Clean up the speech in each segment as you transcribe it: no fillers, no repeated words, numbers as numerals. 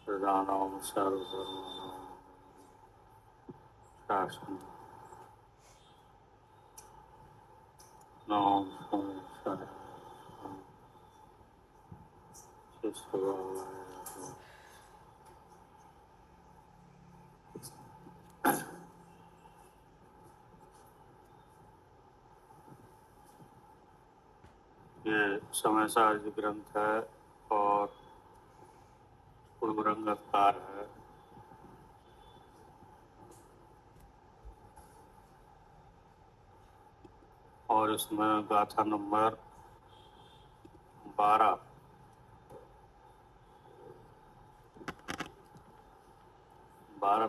प्रधानां सर्वधर्माणां शासनं नाम संवत्सर ये समय सारजी ग्रंथ है और पूर्वरंगकार है। और इसमें गाथा नंबर 12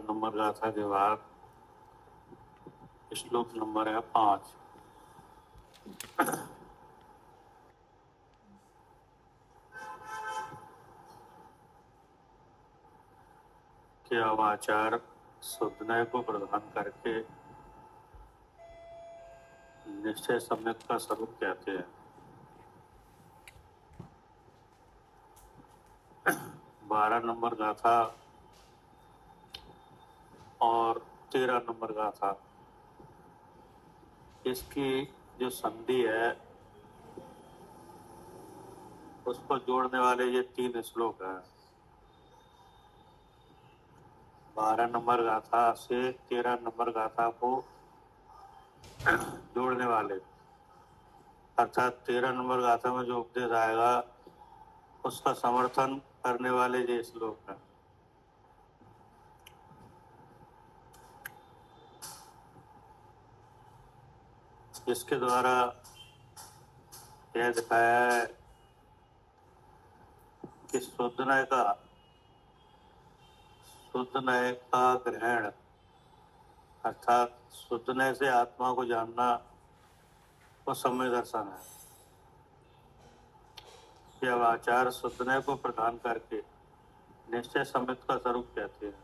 नंबर गाथा के बाद श्लोक नंबर है 5। के अवाचार सुधनय को प्रदान करके निश्चय सम्यक का स्वरूप कहते हैं। 12 नंबर गाथा और 13 नंबर गाथा, इसकी जो संधि है उसको जोड़ने वाले ये 3 श्लोक हैं। 12 नंबर गाथा से 13 नंबर गाथा को जोड़ने वाले, अर्थात 13 नंबर गाथा में जो उपदेश आएगा उसका समर्थन करने वाले ये श्लोक हैं। इसके द्वारा यह दिखाया है कि शुद्ध नय का ग्रहण, अर्थात शुद्ध नय से आत्मा को जानना, वो सम्यक दर्शन है। यह आचार शुद्ध नय को प्रदान करके निश्चय सम्यक का स्वरूप कहते हैं।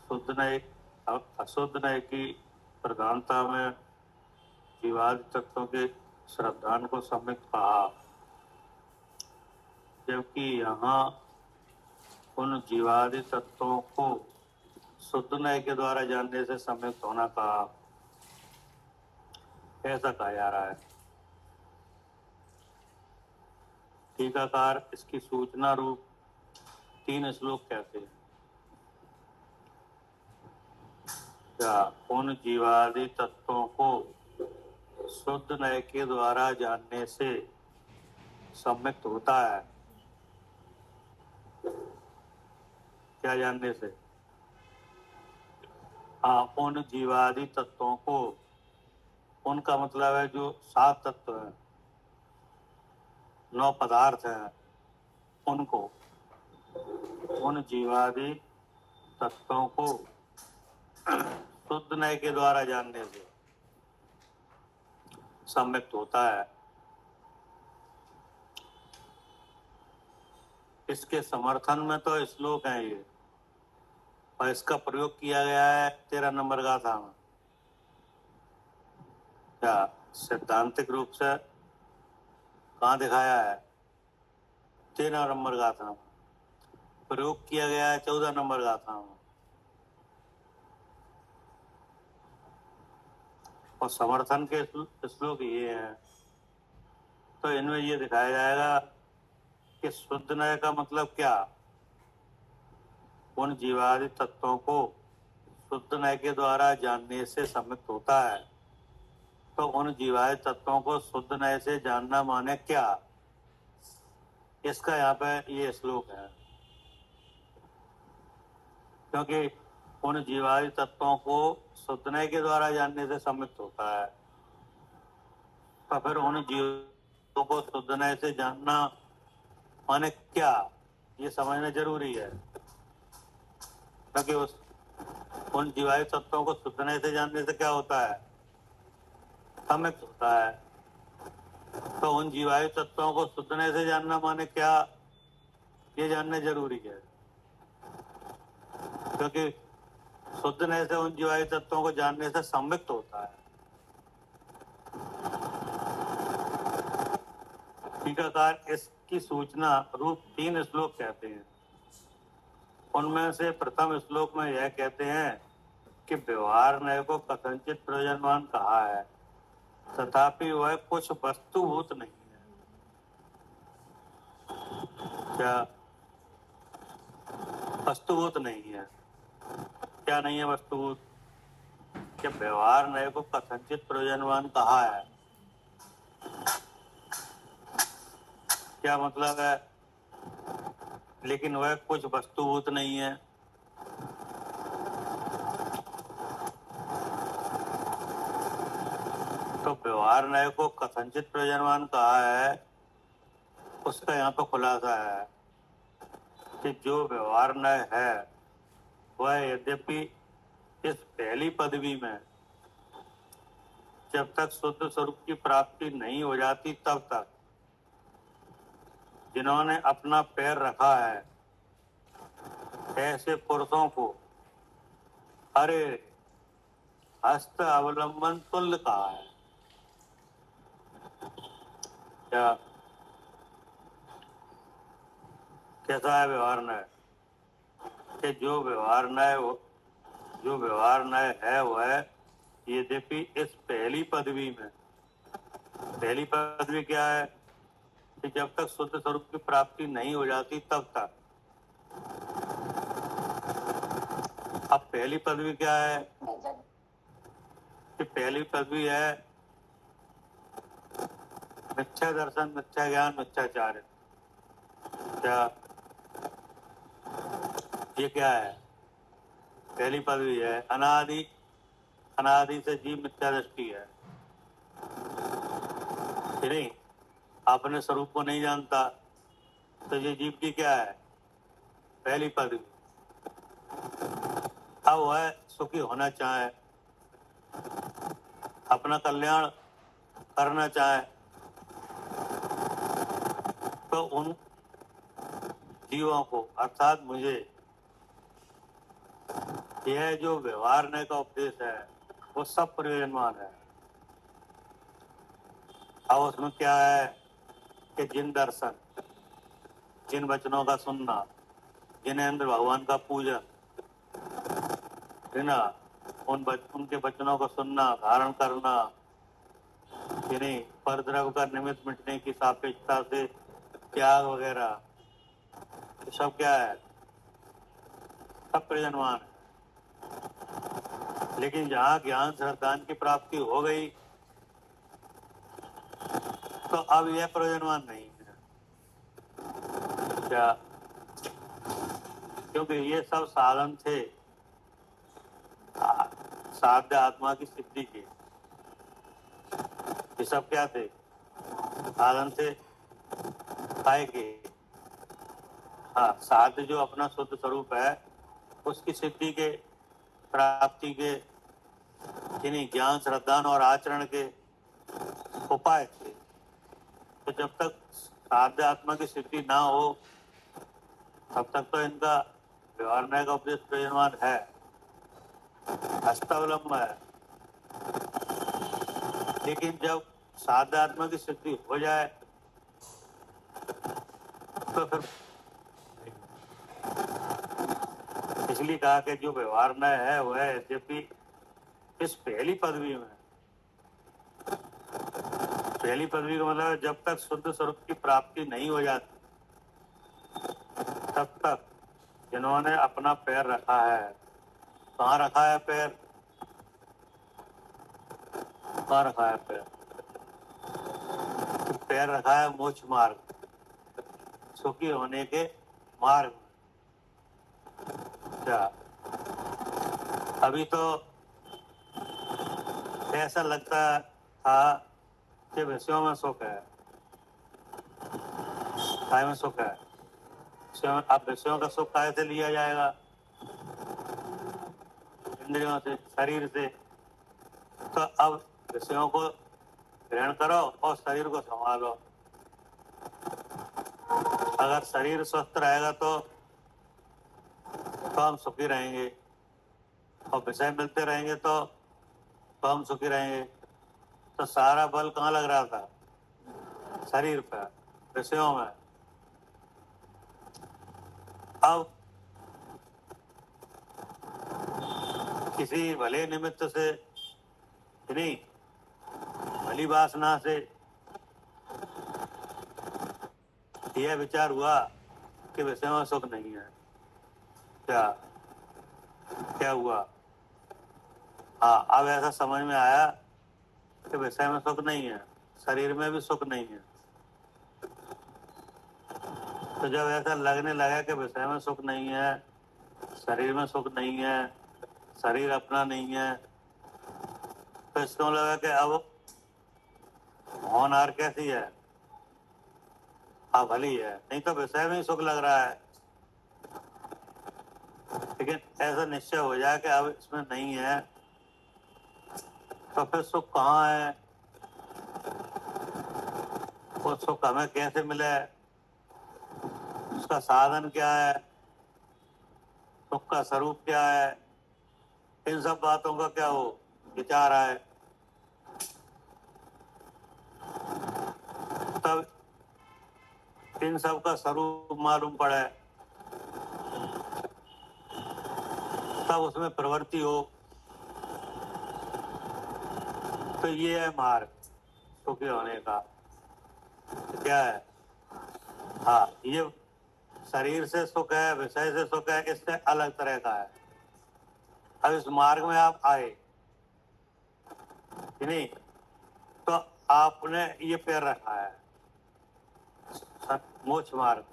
शुद्ध नय अशुद्ध नय की प्रधानता में जीवादि तत्वों के श्रद्धान को सम्यक कहा, जबकि यहाँ उन जीवादि तत्वों को शुद्ध नय के द्वारा जानने से सम्यक होना कहा, ऐसा कहा जा रहा है। टीकाकार इसकी सूचना रूप 3 श्लोक कहते हैं। क्या उन जीवादि तत्वों को शुद्ध नय के द्वारा जानने से सम्यक होता है? क्या जानने से? हाँ, उन जीवादि तत्वों को, उनका मतलब है जो 7 तत्व हैं, 9 पदार्थ हैं, उनको, उन जीवादि तत्वों को शुद्ध नय के द्वारा जानने से सम्यक होता है। इसके समर्थन में तो श्लोक है ये, और इसका प्रयोग किया गया है 13 नंबर गाथा में। क्या सिद्धांतिक रूप से कहाँ दिखाया है? 13 नंबर गाथा में। प्रयोग किया गया है 14 नंबर गाथा में। और समर्थन के श्लोक ये हैं। तो इनमें ये दिखाया जाएगा कि शुद्ध नय का मतलब क्या? उन जीवादि तत्वों को शुद्ध नय के द्वारा जानने से सम्यक होता है। तो उन जीवादि तत्वों को शुद्ध नय से जानना माने क्या? इसका यहाँ पे ये श्लोक है। क्योंकि उन जीवादि तत्वों को शुद्ध नय के द्वारा जानने से सम्यक होता है, तो फिर उन जीवों को शुद्ध नय से जानना माने क्या, ये समझना जरूरी है। क्योंकि उन जीवादि तत्वों को शुद्ध नय से जानने से क्या होता है? सम्यक होता है। तो उन जीवादि तत्वों को शुद्ध नय से जानना माने क्या, ये जानना जरूरी है। क्योंकि शुद्ध नय से उन जीवादि तत्वों को जानने से सम्यक्त होता है। टीकाकार इसकी सूचना रूप 3 श्लोक कहते हैं। उनमें से प्रथम श्लोक में यह कहते हैं कि व्यवहार नय को कथनचित प्रयोजनवान कहा है, तथापि वह कुछ वस्तुभूत नहीं है। क्या वस्तुभूत नहीं है? क्या नहीं है वस्तुभूत? कि व्यवहार नय को कथनचित प्रयोजनवान कहा है। क्या मतलब है? लेकिन वह कुछ वस्तुभूत नहीं है। तो व्यवहार नय को कथनचित प्रयोजनवान कहा है, उसका यहाँ पर खुलासा है कि जो व्यवहार नय है वह यद्यपि इस पहली पदवी में जब तक शुद्ध स्वरूप की प्राप्ति नहीं हो जाती तब तक जिन्होंने अपना पैर रखा है ऐसे पुरुषों को अरे हस्त अवलंबन तुल्य कहा है। क्या कैसा है व्यवहार नय? कि जो व्यवहार नय है वह यद्यपि इस पहली पदवी में, पहली पदवी क्या है कि जब तक शुद्ध स्वरूप की प्राप्ति नहीं हो जाती तब तक। अब पहली पदवी क्या है? कि पहली पदवी है मिथ्या दर्शन, मिथ्या ज्ञान, मिथ्याचार्य। क्या ये क्या है? पहली पदवी है अनादि से जीव मिथ्या दृष्टि है। नहीं, अपने स्वरूप को नहीं जानता तो ये जीव की क्या है? पहली पदवी। अब वह सुखी होना चाहे, अपना कल्याण करना चाहे, तो उन जीवों को अर्थात मुझे यह जो व्यवहार नय का उपदेश है वो सब प्रयोजनवान है। अब उसमें क्या है कि जिन दर्शन, जिन वचनों का सुनना, जिनेंद्र भगवान का पूजन है ना, उनके वचनों को सुनना, धारण करना, यानी परद्रव्य का निमित्त मिटने की सापेक्षता से त्याग वगैरह, तो सब क्या है? सब प्रयोजनवान है। लेकिन जहाँ ज्ञान श्रद्धान की प्राप्ति हो गई तो अब यह प्रयोजनवान नहीं है। क्या? क्योंकि ये सब साधन थे साध्य आत्मा की सिद्धि के। ये सब क्या थे? साधन थे काय के? हाँ, साध्य जो अपना शुद्ध स्वरूप है उसकी सिद्धि के, प्राप्ति के, यानी ज्ञान श्रद्धान और आचरण के उपाय थे। तो जब तक साध्य आत्मा की सिद्धि ना हो तब तक तो इनका व्यवहार नय का उपदेश प्रयोजनवान है, हस्तावलंब है। लेकिन जब साध्य आत्मा की सिद्धि हो जाए तो फिर इसलिए कहा कि जो व्यवहार नय है वह यद्यपि इस पहली पदवी में, पहली पदवी का मतलब जब तक शुद्ध स्वरूप की प्राप्ति नहीं हो जाती तब तक जिन्होंने अपना पैर रखा है, कहाँ रखा है पैर? कहाँ रखा है पैर? तो पैर रखा है मोक्ष मार्ग, सुखी होने के मार्ग में। क्या अभी तो ऐसा लगता था कि विषयों में सुख है, काय में सुख है? अब विषयों का सुख काय से लिया जाएगा? इंद्रियों से, शरीर से। तो अब विषयों को ग्रहण करो और शरीर को संभालो। अगर शरीर स्वस्थ रहेगा तो हम सुखी रहेंगे, और विषय मिलते रहेंगे तो हम सुखी रहेंगे। तो सारा बल कहाँ लग रहा था? शरीर पर। विषयों में। अब किसी भले निमित्त से, नहीं भली वासना से यह विचार हुआ कि विषय में सुख नहीं है, क्या हुआ? हाँ, अब ऐसा समझ में आया कि विषय में सुख नहीं है, शरीर में भी सुख नहीं है। तो जब ऐसा लगने लगा कि विषय में सुख नहीं है, शरीर में सुख नहीं है, शरीर अपना नहीं है, तो इसको लगा कि अब होनहार कैसी है? हाँ भली है, नहीं तो विषय में ही सुख लग रहा है। लेकिन ऐसा निश्चय हो जाए कि अब इसमें नहीं है, तो फिर सुख कहाँ है? वो सुख हमें कैसे मिले? उसका साधन क्या है? सुख का स्वरूप क्या है? इन सब बातों का क्या हो विचार आए, तब इन सब का स्वरूप मालूम पड़े, तब उसमें प्रवृत्ति हो। तो ये है मार्ग सुखी होने का। क्या है? हाँ, ये शरीर से सुख है, विषय से सुख है, इससे अलग तरह का है। अब इस मार्ग में आप आए कि नहीं, तो आपने ये पैर रखा है मोक्ष मार्ग।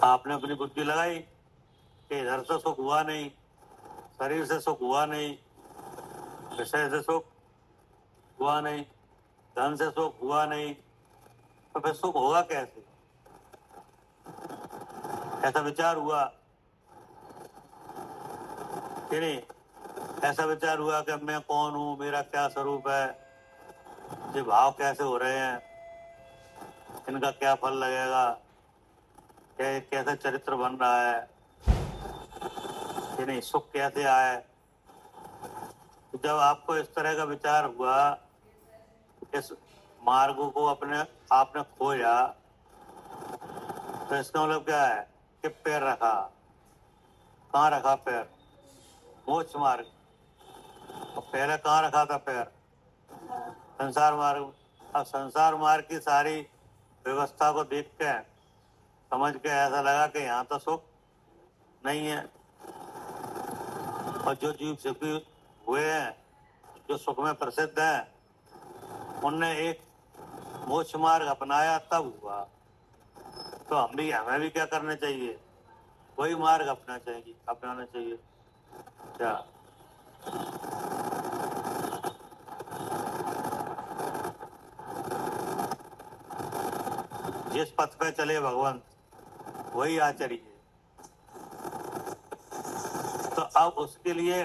आपने अपनी बुद्धि लगाई कि इधर से सुख हुआ नहीं, शरीर से सुख हुआ नहीं, विषय से सुख हुआ नहीं, धन से सुख हुआ नहीं, तो फिर सुख होगा कैसे? ऐसा विचार हुआ कि नहीं? ऐसा विचार हुआ कि मैं कौन हूँ, मेरा क्या स्वरूप है, ये भाव कैसे हो रहे हैं, इनका क्या फल लगेगा, कैसे चरित्र बन रहा है कि नहीं, सुख कैसे आए? तो जब आपको इस तरह का विचार हुआ, इस मार्ग को अपने आपने खोया, तो इसका मतलब क्या है कि पैर रखा। कहाँ रखा पैर? मोक्ष मार्ग। और पहले कहाँ रखा था पैर? संसार मार्ग। अब संसार मार्ग की सारी व्यवस्था को देख के समझ के ऐसा लगा कि यहाँ तो सुख नहीं है, और जो जीव सुखी हुए हैं, जो सुख में प्रसिद्ध हैं, उनने एक मोक्ष मार्ग अपनाया, तब हुआ। तो हमें भी क्या करना चाहिए? वही मार्ग अपनाना चाहिए। क्या? जिस पथ पे चले भगवान वही आचरिए। तो अब उसके लिए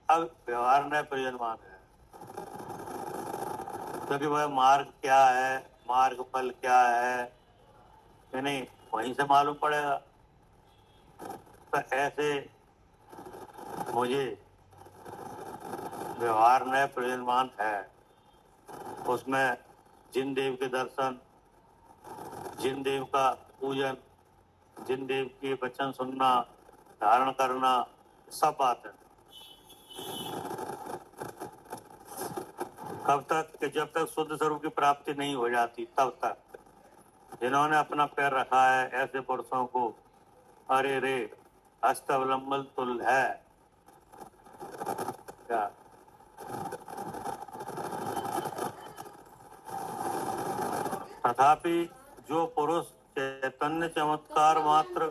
अब व्यवहार न प्रयोजनवान है, क्योंकि वह मार्ग क्या है, मार्ग फल क्या है, नहीं वहीं से मालूम पड़ेगा। तो ऐसे मुझे व्यवहार न प्रयोजनवान है, उसमें जिन देव के दर्शन, जिन देव का पूजन, जिन देव के वचन सुनना, धारण करना, सब बात है। कब तक? कि जब तक शुद्ध स्वरूप की प्राप्ति नहीं हो जाती, तब तक। जिन्होंने अपना पैर रखा है ऐसे पुरुषों को अरे रे अस्तवलंबन तुल्य है। क्या? तथापि जो पुरुष चैतन्य चमत्कार मात्र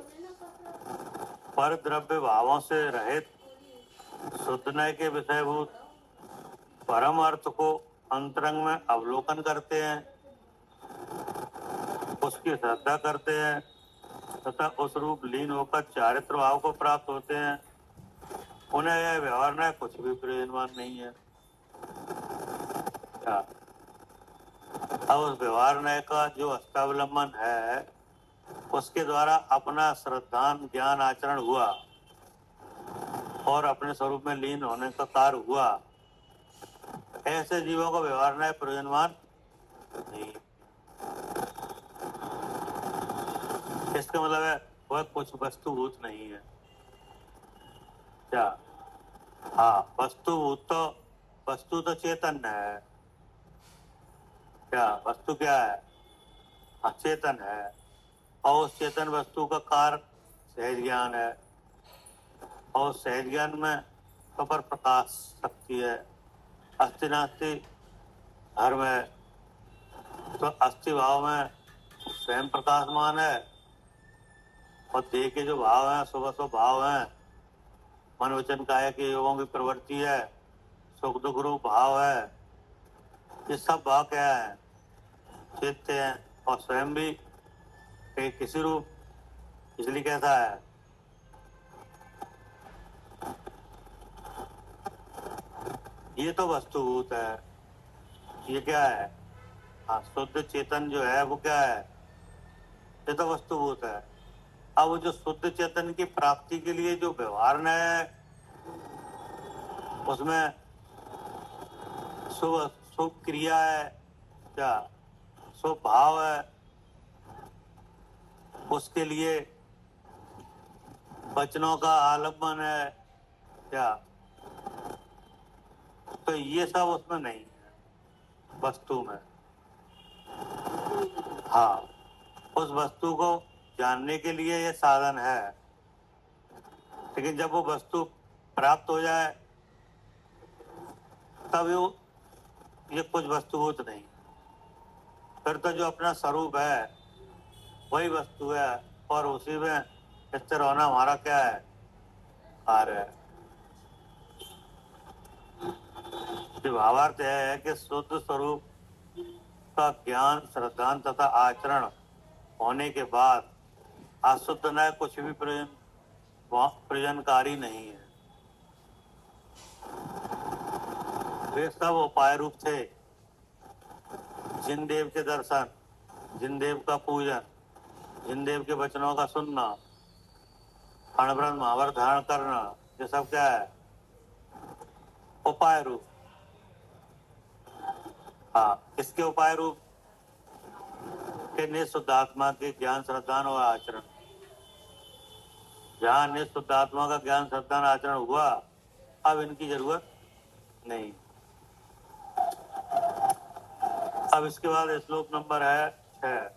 पर द्रव्य भावों से रहित शुद्ध नय के विषयभूत परम अर्थ को अंतरंग में अवलोकन करते हैं, उसकी श्रद्धा करते हैं तथा उस रूप लीन होकर चारित्र भाव को प्राप्त होते हैं, उन्हें यह व्यवहार न कुछ भी प्रयोजनवान नहीं है। क्या? अब उस व्यवहार नय का जो अस्तावलंबन है, उसके द्वारा अपना श्रद्धान ज्ञान आचरण हुआ और अपने स्वरूप में लीन होने का कार्य हुआ, ऐसे जीवों को व्यवहार नय प्रयोजनवान नहीं। इसका मतलब है वह कुछ वस्तुभूत नहीं है। क्या? हाँ, वस्तु तो चेतन है। क्या वस्तु क्या है? हाँ, चेतन है। और उस चेतन वस्तु का कार्य सहज ज्ञान है। और सहज ज्ञान में पर प्रकाश शक्ति है। अस्थि नास्ति धर्म है। तो अस्थि भाव में स्वयं प्रकाशमान है। और देह के जो भाव हैं, शुभ अशुभ भाव हैं, मन वचन काया के योगों की प्रवृत्ति है, सुख दुख रूप भाव है, ये सब भाव क्या है? चित्त है। और स्वयं भी किसी रूप, इसलिए कैसा है? ये तो वस्तुभूत है। ये क्या है? हाँ, शुद्ध चेतन जो है वो क्या है? ये तो वस्तुभूत है। अब वो जो शुद्ध चेतन की प्राप्ति के लिए जो व्यवहार है, उसमें शुभ शुभ क्रिया है, क्या शुभ भाव है, उसके लिए वचनों का आलम्बन है, क्या? तो ये सब उसमें नहीं है वस्तु में। हाँ, उस वस्तु को जानने के लिए ये साधन है। लेकिन जब वो वस्तु प्राप्त हो जाए तब ये कुछ वस्तुभूत नहीं। फिर तो जो अपना स्वरूप है वही वस्तु है। और उसी में स्थिर होना हमारा क्या है? कार्य है। भावार्थ है कि शुद्ध स्वरूप का ज्ञान, श्रद्धान तथा आचरण होने के बाद अशुद्ध न कुछ भी प्रयोजनकारी नहीं है। वे सब उपाय रूप थे। जिन देव के दर्शन, जिन देव का पूजन, जिन देव के वचनों का सुनना, अणव्रत महाव्रत धारण करना, ये सब क्या है? उपाय रूप। हाँ, किसके उपाय रूप? के निःशुद्धात्मा के ज्ञान, श्रद्धान और आचरण। जहाँ निःशुद्धात्मा का ज्ञान, श्रद्धान, आचरण हुआ, अब इनकी जरूरत नहीं। अब इसके बाद श्लोक नंबर है 6।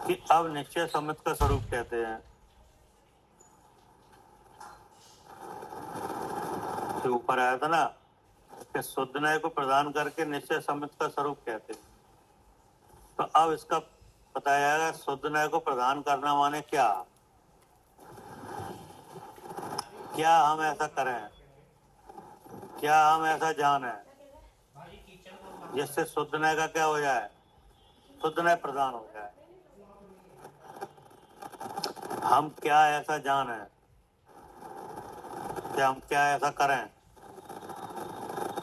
कि अब निश्चय सम्मित का स्वरूप कहते हैं। तो ऊपर आया था ना कि शुद्ध न्याय को प्रदान करके निश्चय सम्मित का स्वरूप कहते हैं। तो अब इसका बताया जाएगा शुद्ध न्याय को प्रदान करना माने क्या? क्या हम ऐसा करें, क्या हम ऐसा जाने जिससे शुद्ध न्याय का क्या हो जाए? शुद्ध न्याय प्रदान हो जाए। हम क्या ऐसा जाने, क्या हम क्या ऐसा करें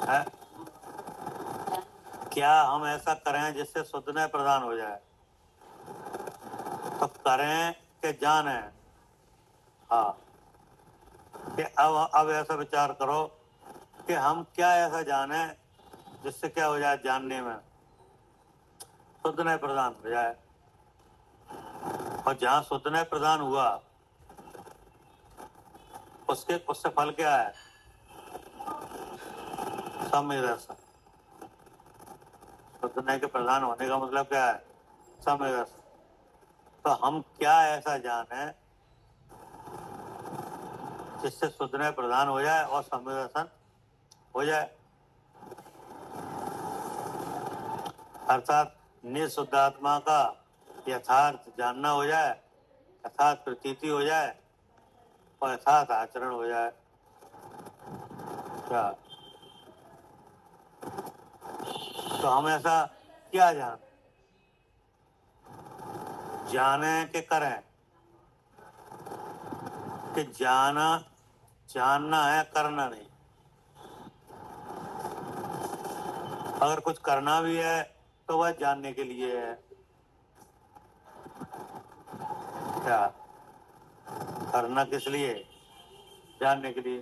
है? क्या हम ऐसा करें जिससे शुद्ध न्याय प्रदान हो जाए? तो करें कि जाने? हाँ, कि अब ऐसा विचार करो कि हम क्या ऐसा जाने जिससे क्या हो जाए? जानने में शुद्ध न्याय प्रदान हो जाए। और जहाँ शुद्ध न्याय प्रदान हुआ उससे फल क्या है? सम्यक दर्शन। शुद्ध न्याय के प्रदान होने का मतलब क्या है? सम्यक दर्शन। तो हम क्या ऐसा जाने जिससे शुद्ध न्याय प्रदान हो जाए और सम्यक दर्शन हो जाए? अर्थात निःशुद्धात्मा का यथार्थ जानना हो जाए, यथार्थ प्रतीति हो जाए और यथार्थ आचरण हो जाए। क्या? तो हम ऐसा क्या जाने के करें? कि जानना है, करना नहीं। अगर कुछ करना भी है तो वह जानने के लिए है। क्या? करना किस लिए? जानने के लिए।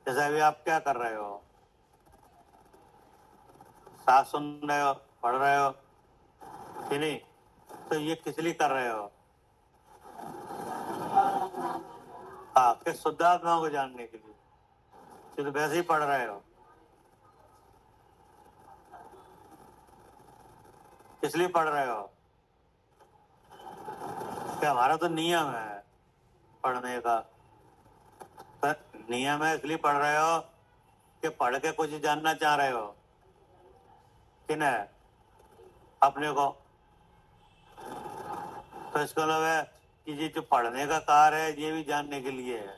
जैसे अभी आप क्या कर रहे हो? साथ सुन रहे हो, पढ़ रहे हो कि नहीं, तो ये किस लिए कर रहे हो? हाँ, कि शुद्ध आत्मा को जानने के लिए, तो वैसे ही पढ़ रहे हो। किस लिए पढ़ रहे हो? कि हमारा तो नियम है पढ़ने का। पर नियम है इसलिए पढ़ रहे हो कि पढ़ के कुछ जानना चाह रहे हो कि नहीं अपने को? तो इसका मतलब है कि ये जो पढ़ने का कार्य है ये भी जानने के लिए है।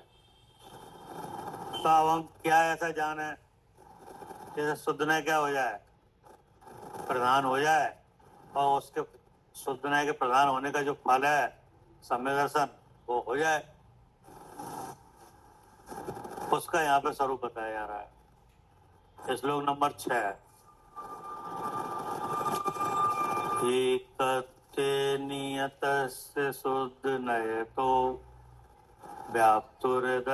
तो अब हम क्या ऐसा जाने जैसे शुद्धना क्या हो जाए, प्रधान हो जाए, और उसके शुद्धना के प्रधान होने का जो फल है सम्यक दर्शन, वो हो जाए, उसका यहाँ पे स्वरूप बताया जा रहा है। श्लोक नंबर 6। एकत्वे नियतस्य शुद्धनयतो व्याप्तुर्दस्यात्मना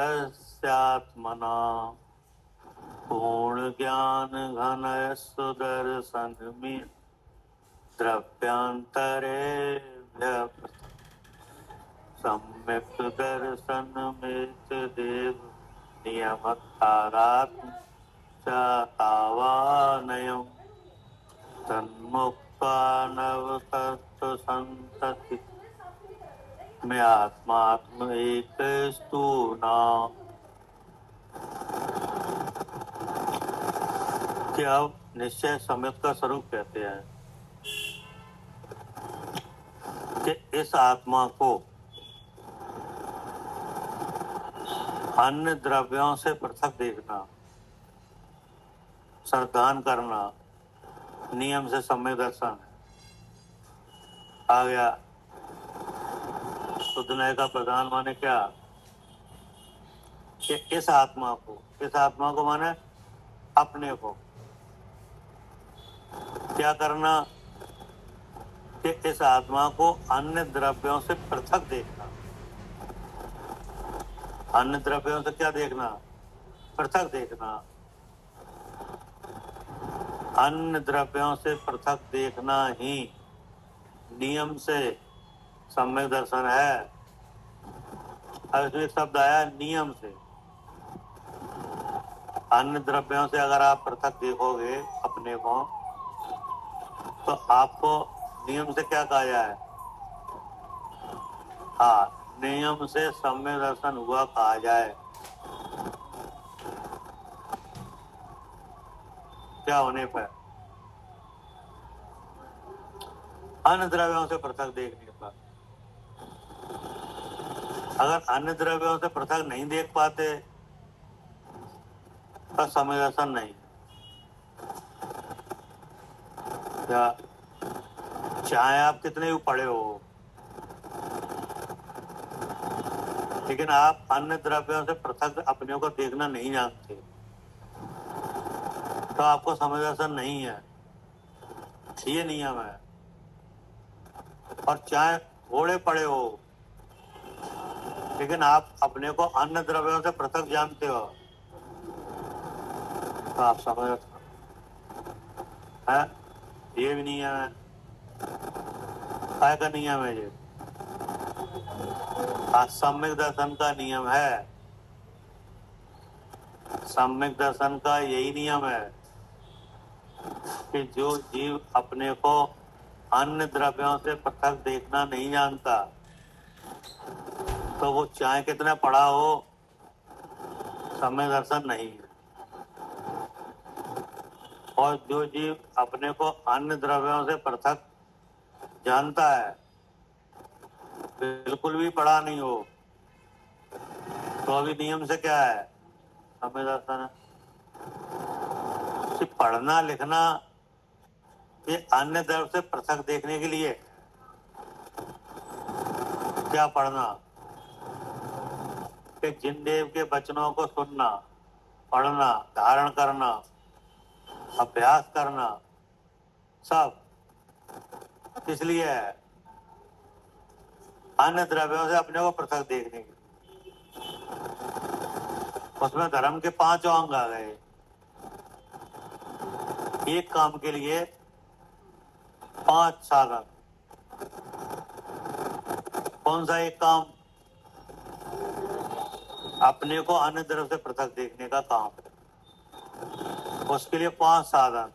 पूर्ण ज्ञान घन सुदर्शन में द्रव्यांतरे सम्यक दर्शन में देव नियमकारात्म तावानयम् तन्मुक्त्वा नवतत्त्व संतति में आत्मात्म एकस्तु न। क्या निश्चय सम्यक का स्वरूप कहते हैं कि इस आत्मा को अन्य द्रव्यों से पृथक देखना, श्रद्धान करना, नियम से सम्यक दर्शन आ गया। शुद्ध नय का प्रधान माने क्या कि इस आत्मा को माने अपने को क्या करना कि इस आत्मा को अन्य द्रव्यों से पृथक देखना। अन्य द्रव्यों से क्या देखना? पृथक देखना। अन्य द्रव्यों से पृथक देखना ही नियम से सम्यक दर्शन है। अब इसमें शब्द आया नियम से। अन्य द्रव्यों से अगर आप पृथक देखोगे अपने को, तो आपको नियम से क्या कहा जाए? हाँ, नियम से सम्यक दर्शन हुआ कहा जाए। क्या होने पर? अन्य द्रव्यों से पृथक देखने पर। अगर अन्य द्रव्यों से पृथक नहीं देख पाते तो सम्यक दर्शन नहीं। क्या चाहे आप कितने भी पढ़े हो, लेकिन आप अन्य द्रव्यों से पृथक अपने को देखना नहीं जानते तो आपको सम्यक दर्शन नहीं है। ये नियम है। और चाहे थोड़े पढ़े हो, लेकिन आप अपने को अन्य द्रव्यों से पृथक जानते हो तो आप समझ है। ये भी नियम है। काय का नियम है ये? सम्यक दर्शन का नियम है। सम्यक दर्शन का यही नियम है कि जो जीव अपने को अन्य द्रव्यों से पृथक देखना नहीं जानता, तो वो चाहे कितना पढ़ा हो, सम्यक दर्शन नहीं है। और जो जीव अपने को अन्य द्रव्यों से पृथक जानता है, बिल्कुल भी पढ़ा नहीं हो, तो अभी नियम से क्या है? सम्यक दर्शन है। पढ़ना लिखना ये अन्य द्रव्य से पृथक देखने के लिए। क्या पढ़ना? कि जिन देव के वचनों को सुनना, पढ़ना, धारण करना, अभ्यास करना, सब किस लिए है? अन्य द्रव्यों से अपने को पृथक देखने के लिए। उसमें धर्म के 5 अंग आ गए। एक काम के लिए 5 साधन। कौन सा एक काम? अपने को अन्य द्रव्य से पृथक देखने का काम, उसके लिए 5 साधन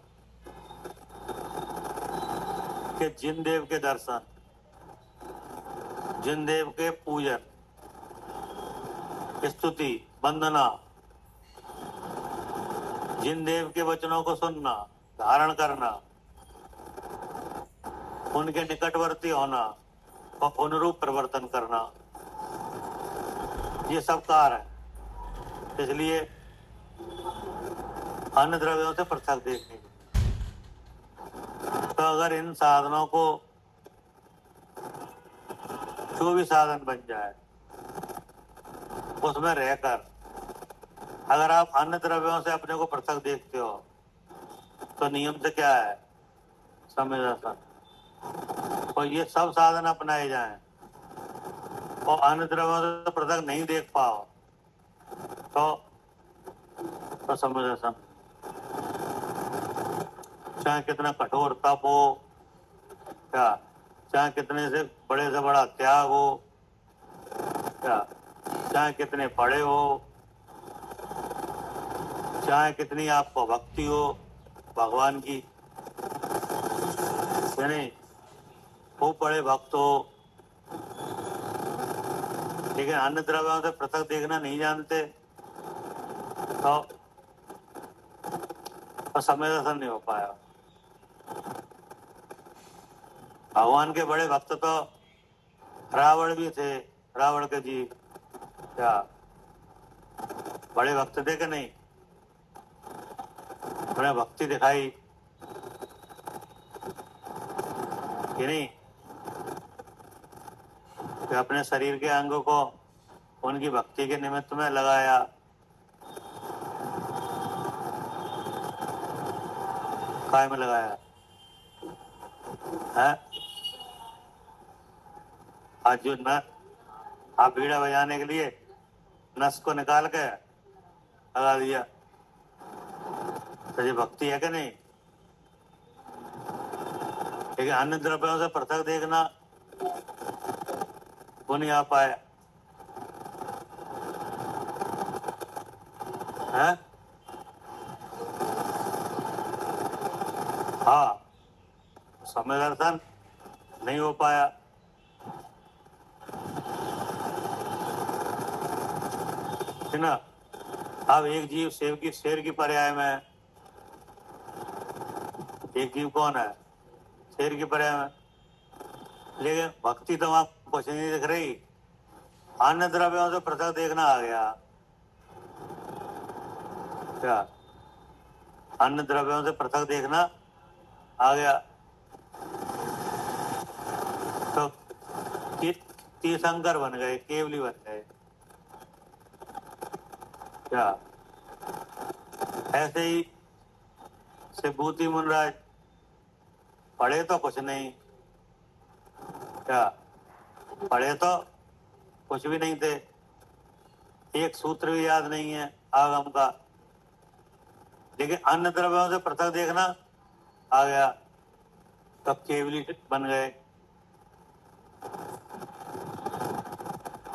कि जिन देव के दर्शन, जिन देव के पूजन, स्तुति, वंदना, जिन देव के वचनों को सुनना, धारण करना, उनके निकटवर्ती होना और अनुरूप परिवर्तन करना, ये सब कार्य है। इसलिए अन्य द्रव्यों से पृथक देखने की। तो अगर इन साधनों को जो भी साधन बन जाए उसमें रहकर अगर आप अन्य द्रव्यों से अपने को पृथक देखते हो तो नियम से क्या है? समय दर्शन। और ये सब साधन अपनाए जाएं और अन्य द्रव्यों से पृथक नहीं देख पाओ तो समय दर्शन। चाहे कितना कठोर तप हो, क्या चाहे कितने से बड़ा त्याग हो, क्या चाहे कितने बड़े हो, चाहे कितनी आपको भक्ति हो भगवान की, यानी खूब बड़े भक्त हो, लेकिन अन्य द्रव्यों से पृथक देखना नहीं जानते तो समय दर्शन नहीं हो पाया। भगवान के बड़े भक्त तो रावण भी थे, रावण के जी क्या बड़े भक्त थे कि नहीं? उन्हें भक्ति दिखाई कि नहीं, कि अपने शरीर के अंगों को उनकी भक्ति के निमित्त में लगाया। काय में लगाया है? आज जो न आप बीड़ा बजाने के लिए नस को निकाल के लगा दिया, तो ये भक्ति है कि नहीं? लेकिन अन्य द्रव्यों से पृथक देखना वो नहीं आ पाया है। हाँ, समय दर्शन नहीं हो पाया। है ना? अब एक जीव शेर की पर्याय में, एक जीव कौन है? शेर की पर्याय में। लेकिन भक्ति तो वहां कुछ नहीं दिख रही, अन्य द्रव्यों से पृथक देखना आ गया। क्या अन्य द्रव्यों से पृथक देखना आ गया तो तीर्थंकर बन गए, केवली बन गए। क्या ऐसे ही विभूति मुनराज पढ़े तो कुछ नहीं, क्या पढ़े तो कुछ भी नहीं थे, एक सूत्र भी याद नहीं है आगम का, लेकिन अन्य द्रव्यों से पृथक देखना आ गया तब केवली बन गए।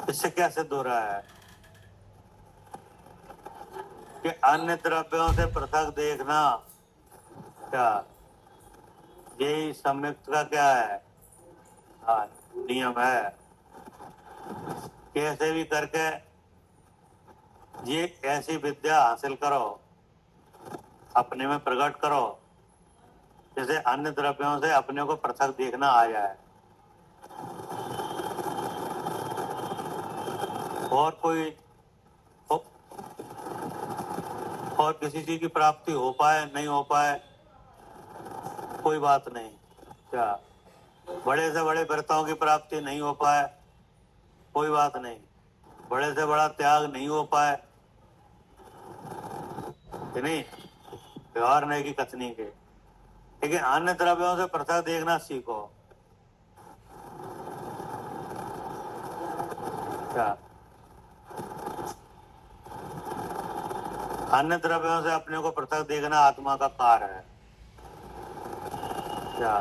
इससे क्या सिद्ध हो रहा है कि अन्य द्रव्यों से पृथक देखना क्या यही सम्यक्त का क्या है? हाँ, नियम है। कैसे भी करके ये ऐसी विद्या हासिल करो, अपने में प्रकट करो, जैसे अन्य द्रव्यों से अपने को पृथक देखना आ जाए। और कोई और किसी चीज की प्राप्ति हो पाए नहीं हो पाए कोई बात नहीं, क्या बड़े से बड़े व्रतों की प्राप्ति नहीं हो पाए कोई बात नहीं, बड़े से बड़ा त्याग नहीं हो पाए कि नहीं, व्यवहार नहीं की कथनी के, लेकिन अन्य द्रव्यों से पृथक देखना सीखो। क्या अन्य द्रव्यों से अपने को पृथक देखना आत्मा का कार्य है। क्या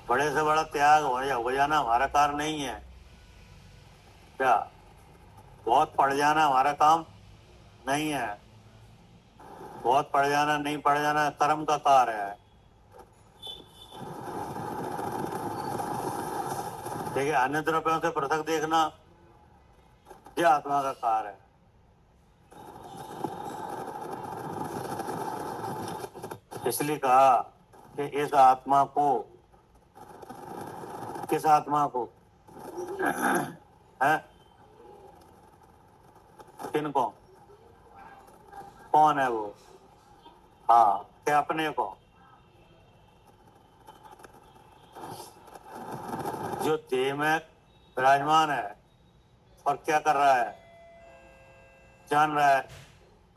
बड़े से बड़ा त्याग हो जाना हमारा कार्य नहीं है। क्या बहुत पढ़ जाना हमारा काम नहीं है। बहुत पढ़ जाना नहीं पढ़ जाना कर्म का कार्य है। देखिए अन्य द्रव्यों से पृथक देखना ये आत्मा का कार्य है। इसलिए कहा कि इस आत्मा को, किस आत्मा को है, किनको, कौन है वो? हाँ, कि अपने को, जो देह में विराजमान है और क्या कर रहा है, जान रहा है,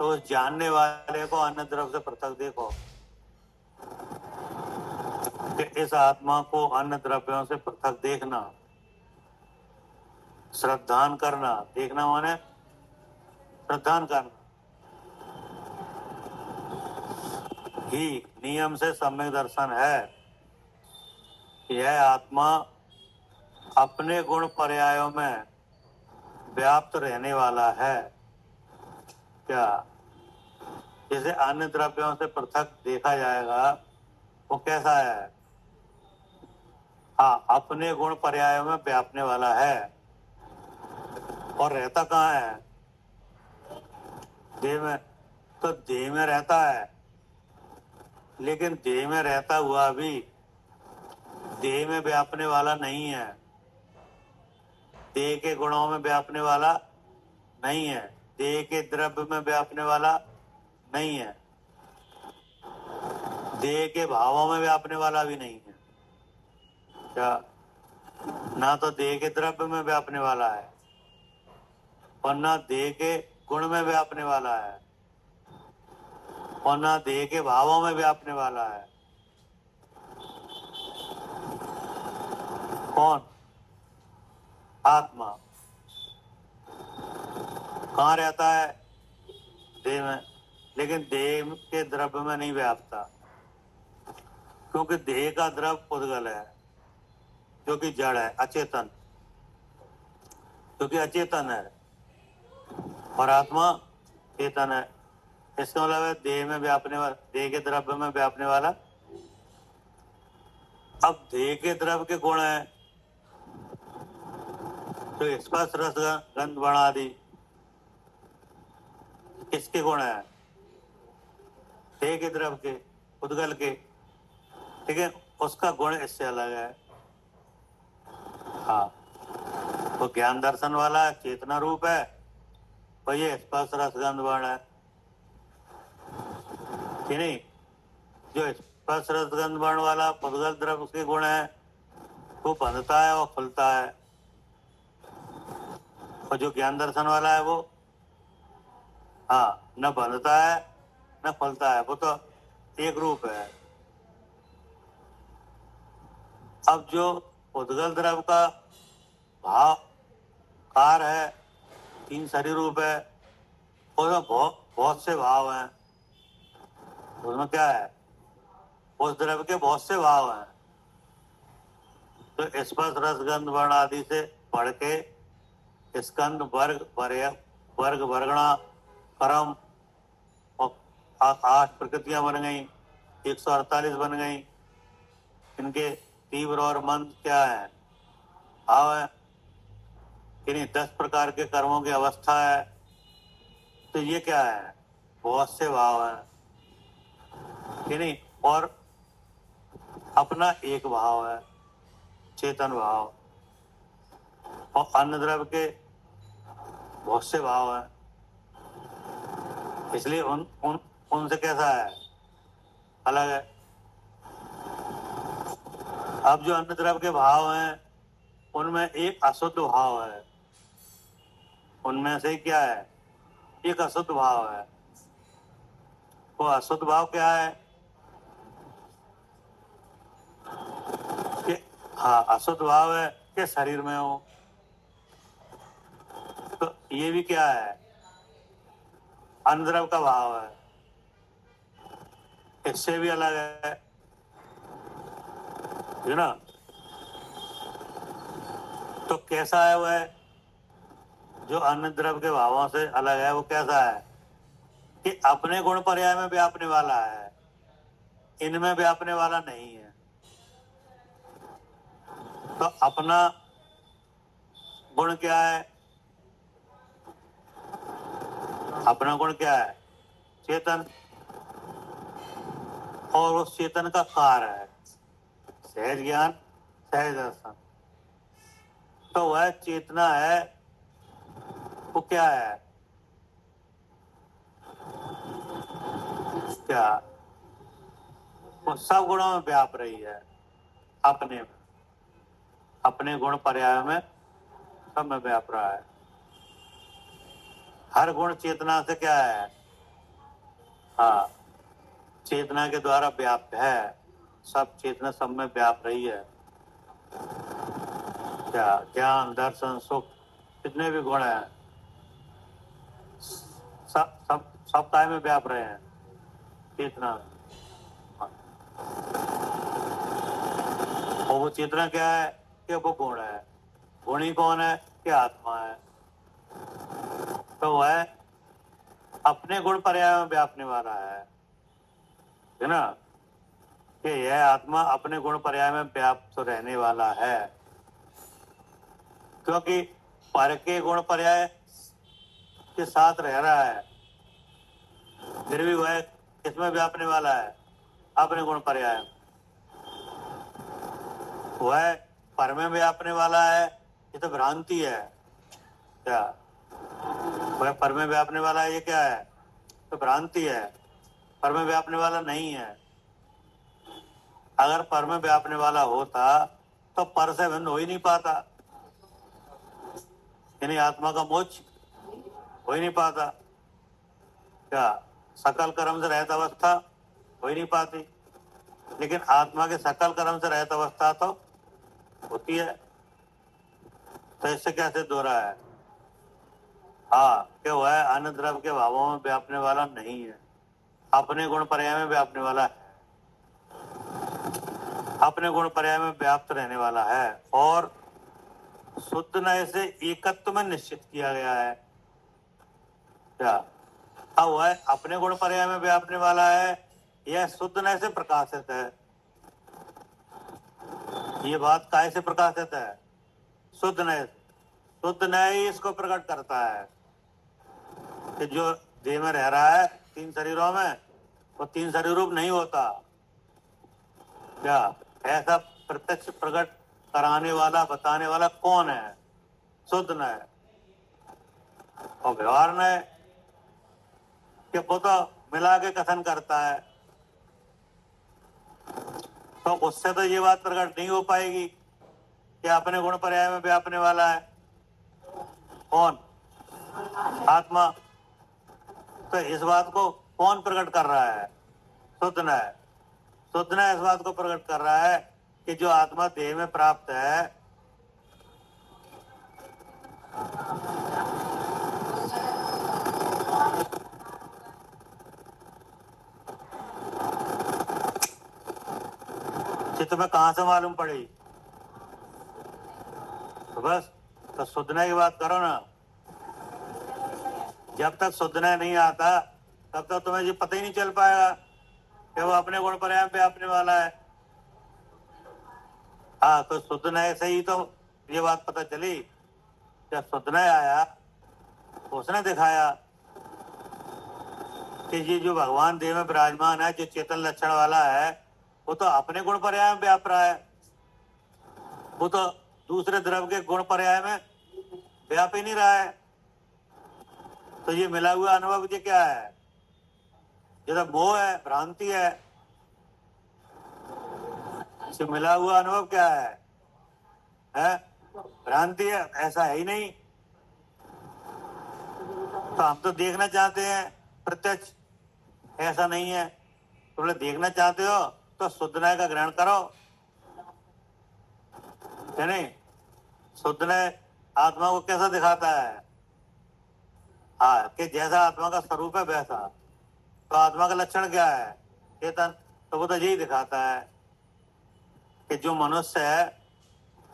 तो उस जानने वाले को अन्य द्रव्य से पृथक देखो। कि इस आत्मा को अन्य द्रव्यों से पृथक देखना, श्रद्धान करना, देखना माने श्रद्धान करना ही नियम से सम्यक दर्शन है। यह आत्मा अपने गुण पर्यायों में व्याप्त रहने वाला है। क्या जिसे अन्य द्रव्यों से पृथक देखा जाएगा वो कैसा है? हाँ, अपने गुण पर्यायों में व्यापने वाला है। और रहता कहाँ है? देह में। तो देह में रहता है, लेकिन देह में रहता हुआ भी देह में व्यापने वाला नहीं है। देह के गुणों में व्यापने वाला नहीं है। देह के द्रव्य में व्यापने वाला नहीं है। देह के भावों में व्यापने वाला भी नहीं है। क्या ना तो देह के द्रव्य में व्यापने वाला है और ना देह के गुण में व्यापने वाला है और ना देह के भावों में व्यापने वाला है। कौन? आत्मा। कहाँ रहता है? देह में, लेकिन देह के द्रव्य में नहीं व्यापता, क्योंकि देह का द्रव्य उद्गल है जो कि जड़ है, अचेतन, क्योंकि अचेतन है और आत्मा चेतन है। इसका मतलब है देह में व्यापने वाला, देह के द्रव्य में व्यापने वाला। अब देह के द्रव्य के गुण है तो स्पर्श रस गंध वर्ण आदि किसके गुण है? देह के द्रव्य के, उद्गल के। ठीक है, उसका गुण इससे अलग है। हाँ, वो ज्ञान दर्शन वाला चेतना रूप है और ये स्पर्श रस गंध वर्ण है कि नहीं? जो स्पर्श रस गंध वर्ण वाला उद्गल द्रव्य के गुण है वो बंधता है और खुलता है, और जो ज्ञान दर्शन वाला है वो हाँ, न बंधता है न खुलता है, वो तो एक रूप है। अब जो उद्गल द्रव्य का भाव कार है, तीन शरीर रूप है, उसमें बहुत से भाव हैं। उसमें क्या है? उस द्रव्य के बहुत से भाव हैं। तो स्पर्श रस गंध वर्ण आदि से बढ़ के स्कंद वर्ग वर्गणा कर्म और 8 प्रकृतियां बन गई, 148 बन गई। इनके तीव्र और मंद क्या है? भाव है कि नहीं? 10 प्रकार के कर्मों की अवस्था है। तो ये क्या है? बहुत से भाव है कि नहीं? और अपना एक भाव है, चेतन भाव, और अन्य द्रव्य के बहुत से भाव हैं। इसलिए उनसे कैसा है? अलग है। अब जो अन्य द्रव्य के भाव हैं उनमें एक अशुद्ध भाव है। उनमें से क्या है? एक अशुद्ध भाव है। वो अशुद्ध भाव क्या है? कि हाँ, अशुद्ध भाव है कि शरीर में हो। तो ये भी क्या है? अन्य द्रव्य का भाव है, इससे भी अलग है। है ना। तो कैसा है वह जो अन्य द्रव्य के भावों से अलग है? वो कैसा है कि अपने गुण पर्याय में व्यापने वाला है, इनमें व्यापने वाला नहीं है। तो अपना गुण क्या है? अपना गुण क्या है? चेतन। और उस चेतन का कार्य है सहज ज्ञान, सहज दर्शन। तो वह चेतना है, वो क्या है? क्या? वो सब गुणों में व्याप रही है, अपने में, अपने गुण पर्याय में सब में व्याप रहा है। हर गुण चेतना से क्या है? हाँ, चेतना के द्वारा व्याप्त है। सब चेतना सब में व्याप रही है। क्या? ज्ञान, दर्शन, सुख, जितने भी गुण हैं सब सब सब काय में व्याप रहे हैं, चेतना। और वो चेतना क्या है? कि वो गुण है। गुणी कौन है? कि आत्मा है। तो वह अपने गुण पर्याय में व्यापने वाला है ना। कि यह आत्मा अपने गुण पर्याय में व्याप्त रहने वाला है, क्योंकि पर के गुण पर्याय के साथ रह रहा है, फिर भी वह किसमें व्यापने वाला है? अपने गुण पर्याय। वह पर में व्यापने वाला है, ये तो भ्रांति है। क्या? वह पर में व्यापने वाला है, ये क्या है? तो भ्रांति है, पर में व्यापने वाला नहीं है। अगर पर में व्यापने वाला होता तो पर से भिन्न हो ही नहीं पाता, यानी आत्मा का मोक्ष हो ही नहीं पाता। क्या? सकल कर्म से रहित अवस्था हो ही नहीं पाती, लेकिन आत्मा के सकल कर्म से रहित अवस्था तो होती है। तो इससे क्या सिद्ध हो रहा है? हाँ, कि वह अन्य द्रव्य के भावों में व्यापने वाला नहीं है, अपने गुण पर्याय में व्यापने वाला है, अपने गुण पर्याय में व्याप्त रहने वाला है। और शुद्ध नय से एकत्व में निश्चित किया गया है। क्या? अब वह अपने गुण पर्याय में व्यापने वाला है, यह शुद्ध नय से प्रकाशित है। ये बात काय से प्रकाशित है? शुद्ध नय। शुद्ध नय ही इसको प्रकट करता है कि जो देह में रह रहा है तीन शरीरों में, वो तीन शरीर रूप नहीं होता। क्या? ऐसा प्रत्यक्ष प्रकट कराने वाला, बताने वाला कौन है? शुद्ध नय। और व्यवहार नय कि वो तो मिला के कथन करता है, तो उससे तो ये बात प्रकट नहीं हो पाएगी कि अपने गुण पर्याय में व्यापने वाला है कौन? आत्मा। तो इस बात को कौन प्रकट कर रहा है? शुद्ध नय। शुद्ध नय इस बात को प्रकट कर रहा है कि जो आत्मा देह में प्राप्त है, चित्त में कहां से मालूम पड़ी? तो बस, तो शुद्ध नय की बात करो ना। जब तक शुद्ध नय नहीं आता तब तक तुम्हें ये पता ही नहीं चल पाएगा कि वो अपने गुण पर्याय में व्यापने वाला है। हाँ, तो शुद्ध नय से ही तो ये बात पता चली। जब शुद्ध नय आया उसने दिखाया कि ये जो भगवान देह में विराजमान है, जो चेतन लक्षण वाला है, वो तो अपने गुण पर्याय में व्याप रहा है, वो तो दूसरे द्रव्य के गुण पर्याय में व्याप ही नहीं रहा है। तो ये मिला हुआ अनुभव ये क्या है? ये तो मोह है, भ्रांति है। ये मिला हुआ अनुभव क्या है? भ्रांति है, ऐसा है ही नहीं। तो हम तो देखना चाहते हैं प्रत्यक्ष, ऐसा नहीं है। तुम लोग देखना चाहते हो तो शुद्ध नय का ग्रहण करो, है नहीं? शुद्ध नय आत्मा को कैसा दिखाता है? हाँ, कि जैसा आत्मा का स्वरूप है वैसा। तो आत्मा का लक्षण क्या है? चेतन। तो वो तो यही दिखाता है। कि जो मनुष्य है,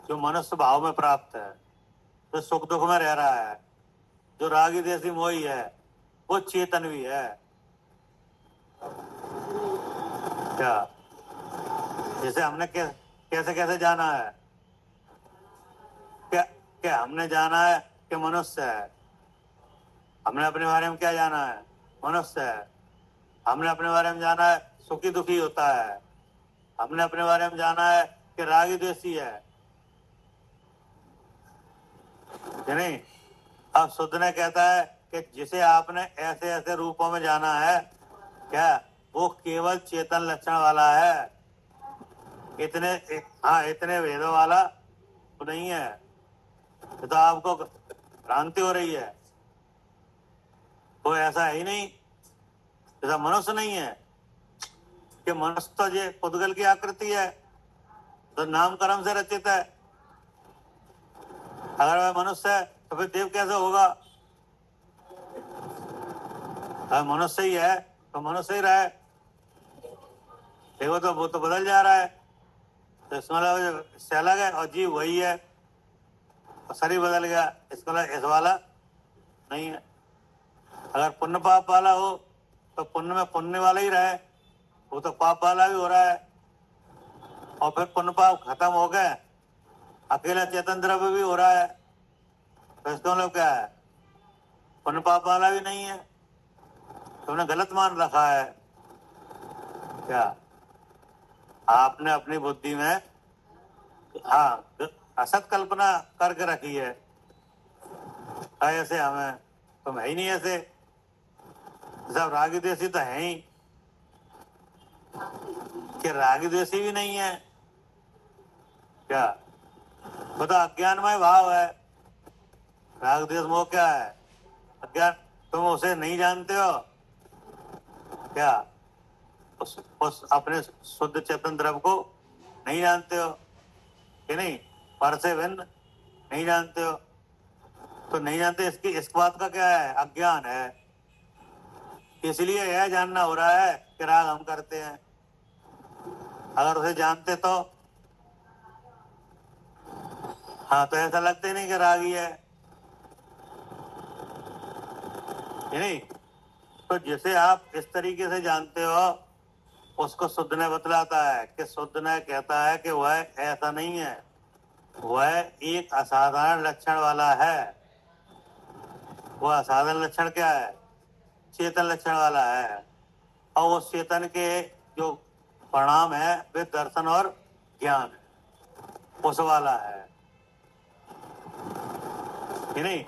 जो मनुष्य भाव में प्राप्त है, जो सुख दुख में रह रहा है, जो रागी देसी मोही है, वो चेतन भी है। क्या जैसे हमने कैसे कैसे जाना है, क्या क्या हमने जाना है कि मनुष्य है। हमने अपने बारे में क्या जाना है, मनुष्य है। हमने अपने बारे में जाना है सुखी दुखी होता है। हमने अपने बारे में जाना है कि रागी द्वेषी है कि नहीं। अब शुद्ध ने कहता है कि जिसे आपने ऐसे ऐसे रूपों में जाना है, क्या वो केवल चेतन लक्षण वाला है, इतने वेदों वाला तो नहीं है। तो आपको भ्रांति हो रही है, वो ऐसा है ही नहीं, ऐसा मनुष्य नहीं है कि मनुष्य तो ये पुद्गल की आकृति है, तो नाम कर्म से रचित है। अगर वह मनुष्य है तो फिर देव कैसे होगा। अगर मनुष्य ही है तो मनुष्य ही रहे, देखो तो वो तो बदल जा रहा है। तो इसमें इससे अलग है और जीव वही है, और शरीर बदल गया, इसको इस वाला नहीं है। अगर पुण्य पाप वाला हो तो पुण्य में पुण्य वाला ही रहे, वो तो पाप वाला भी हो रहा है। और फिर पुण्य पाप खत्म हो गए, अकेला चेतन द्रव्य भी हो रहा है, तो इसका मतलब क्या है, पुण्य पाप वाला भी नहीं है। तुमने गलत मान रखा है। क्या आपने अपनी बुद्धि में असत कल्पना करके रखी है, ऐसे हमें, तुम है ही नहीं ऐसे, सब रागी द्वेषी तो है ही, कि रागी द्वेषी भी नहीं है। क्या वो तो अज्ञानमय भाव है। राग द्वेष मोह क्या है, अज्ञान। तुम उसे नहीं जानते हो क्या, उस अपने शुद्ध चेतन द्रव्य को नहीं जानते हो कि नहीं, पर से भिन्न नहीं जानते हो। तो नहीं जानते, इसकी इस बात का क्या है, अज्ञान है। इसलिए यह जानना हो रहा है कि राग हम करते हैं। अगर उसे जानते तो तो ऐसा लगता ही नहीं कि रागी है कि नहीं। तो जिसे आप इस तरीके से जानते हो, उसको शुद्ध ने बतलाता है कि शुद्ध ने कहता है कि वह ऐसा नहीं है, वह एक असाधारण लक्षण वाला है। वह असाधारण लक्षण क्या है, चेतन लक्षण वाला है। और उस चेतन के जो परिणाम है वे दर्शन और ज्ञान उस वाला है कि नहीं।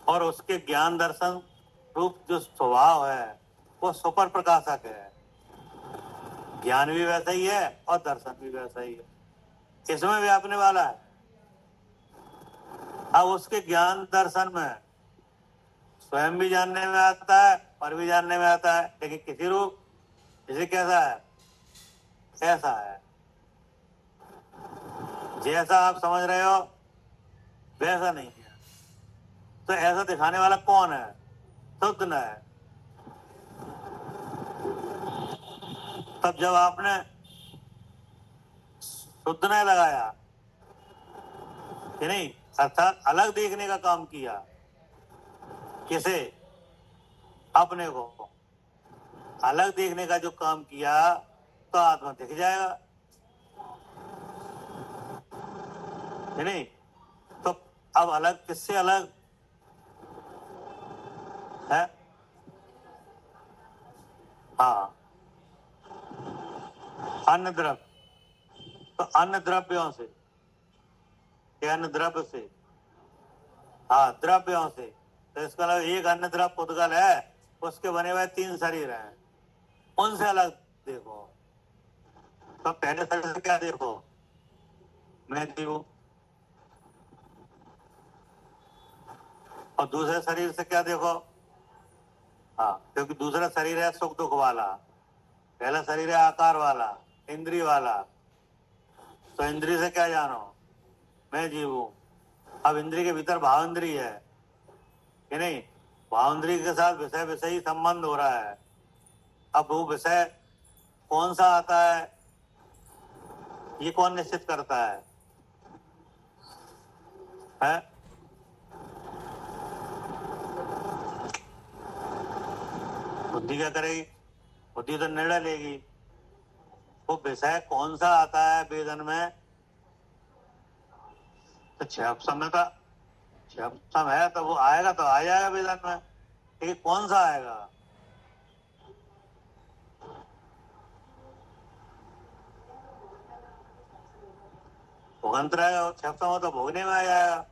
और उसके ज्ञान दर्शन रूप जो स्वभाव है वो सुपर प्रकाशक है। ज्ञान भी वैसा ही है और दर्शन भी वैसा ही है, इसमें व्यापने वाला है। अब उसके ज्ञान दर्शन में स्वयं भी जानने में आता है, पर भी जानने में आता है, लेकिन किसी रूप, जैसे कैसा है, ऐसा है। जैसा आप समझ रहे हो वैसा नहीं है। तो ऐसा दिखाने वाला कौन है, शुद्ध न है। तब जब आपने शुद्ध न लगाया कि नहीं, अर्थात अलग देखने का काम किया, किसे, अपने को अलग देखने का जो काम किया, तो आत्मा दिख जाएगा कि नहीं। तो अब अलग किससे अलग है, अन्य द्रव्य, तो अन्य द्रव्यों से, अन्य द्रव्य से, द्रव्यों से। तो इसका मतलब एक अन्य द्रव्य पुद्गल है, उसके बने हुए 3 शरीर हैं, उनसे अलग देखो। तो पहले शरीर से क्या देखो, मैं जीव हूं। और दूसरे शरीर से क्या देखो, क्योंकि दूसरा शरीर है सुख दुख वाला, पहला शरीर है आकार वाला, इंद्रिय वाला। तो इंद्रिय से क्या जानो, मैं जीव हूं। अब इंद्रिय के भीतर भाव इंद्रिय है कि नहीं, भाव इंद्रिय के साथ विषय विषयी संबंध हो रहा है। अब वो विषय कौन सा आता है, ये कौन निश्चित करता है? बुद्धि क्या करेगी? बुद्धि तो निर्णय लेगी। वो विषय कौन सा आता है वेदन में? तो क्षयपसम में का क्षयपसम है तो वो आएगा, तो आ जाएगा वेदन में। लेकिन कौन सा आएगा? भोगंत रहेगा, क्षयपसम हो तो भोगने में आ जाएगा,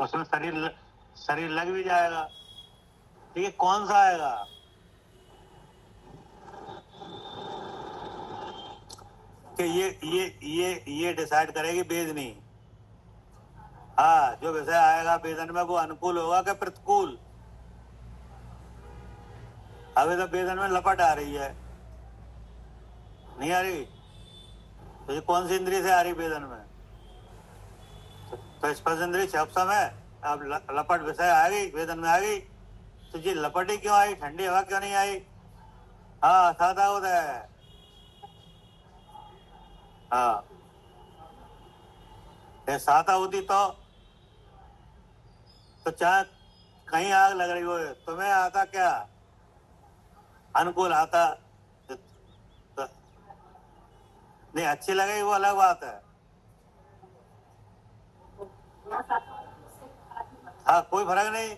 उसमें शरीर लग भी जाएगा। ठीक है, कौन सा आएगा? कि ये डिसाइड करेगी वेदनी। हाँ, जो विषय आएगा वेदन में वो अनुकूल होगा कि प्रतिकूल। अभी तो वेदन में लपट आ रही है, नहीं आ रही? तो ये कौन सी इंद्रिय से आ रही वेदन में? तो स्पर्श इंद्रिय क्षयपसम है। अब लपट विषय आ गई, वेदन में आ गई, तो ये लपट ही क्यों आई? ठंडी हवा क्यों नहीं आई? हाँ, सादा उदय है। हाँ, ये सादा होती तो चाहे कहीं आग लग रही हो, तुम्हें आता क्या? अनुकूल आता। तो नहीं, अच्छी लगेगी वो अलग बात है। हाँ, कोई फर्क नहीं।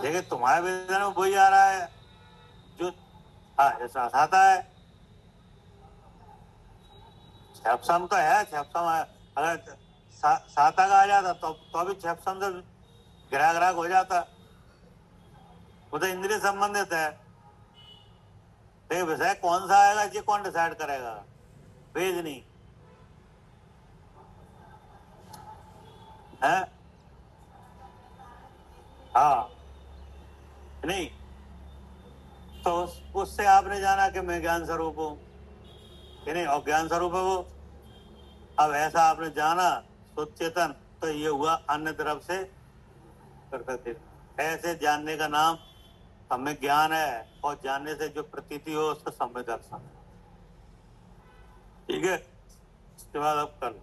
देखिए, तुम्हारे वेदन में वही आ रहा है जो हाँ ऐसा आता है। क्षयपसम तो है, क्षयपसम है। अगर साता का आ जाता तो भी क्षयपसम से ग्राहक हो जाता। वो तो इंद्रिय संबंधित है। देखिए, विषय कौन सा आएगा ये कौन डिसाइड करेगा? वेद नहीं है। हाँ, नहीं तो उससे आपने जाना कि मैं ज्ञान स्वरूप हूँ कि नहीं, और ज्ञान स्वरूप है वो। अब ऐसा आपने जाना शुद्ध चेतन, तो ये हुआ अन्य तरफ से करते। ऐसे जानने का नाम सम्यक ज्ञान है, और जानने से जो प्रतीति हो उसका सम्यक दर्शन। ठीक है, इसके बाद अब कल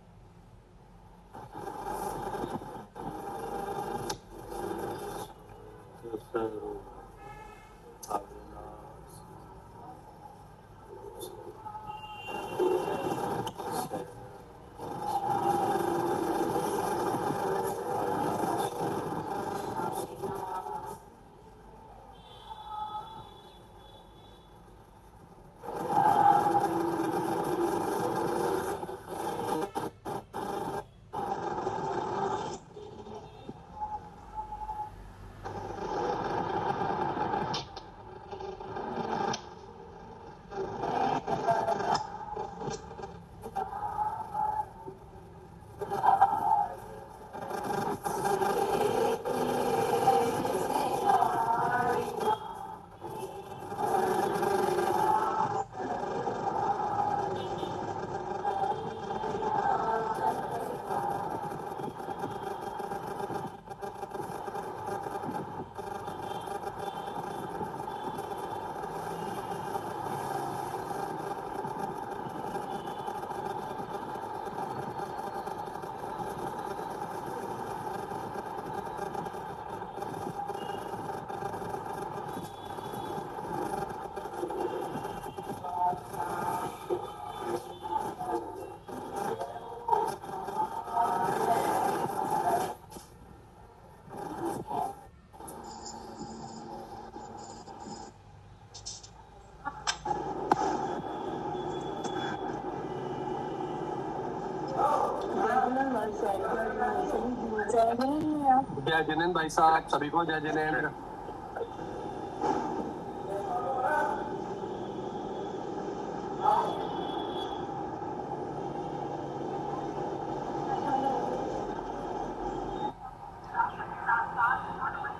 जय जिनेन्द्र भाई साहब, सभी को जय जिनेन्द्र।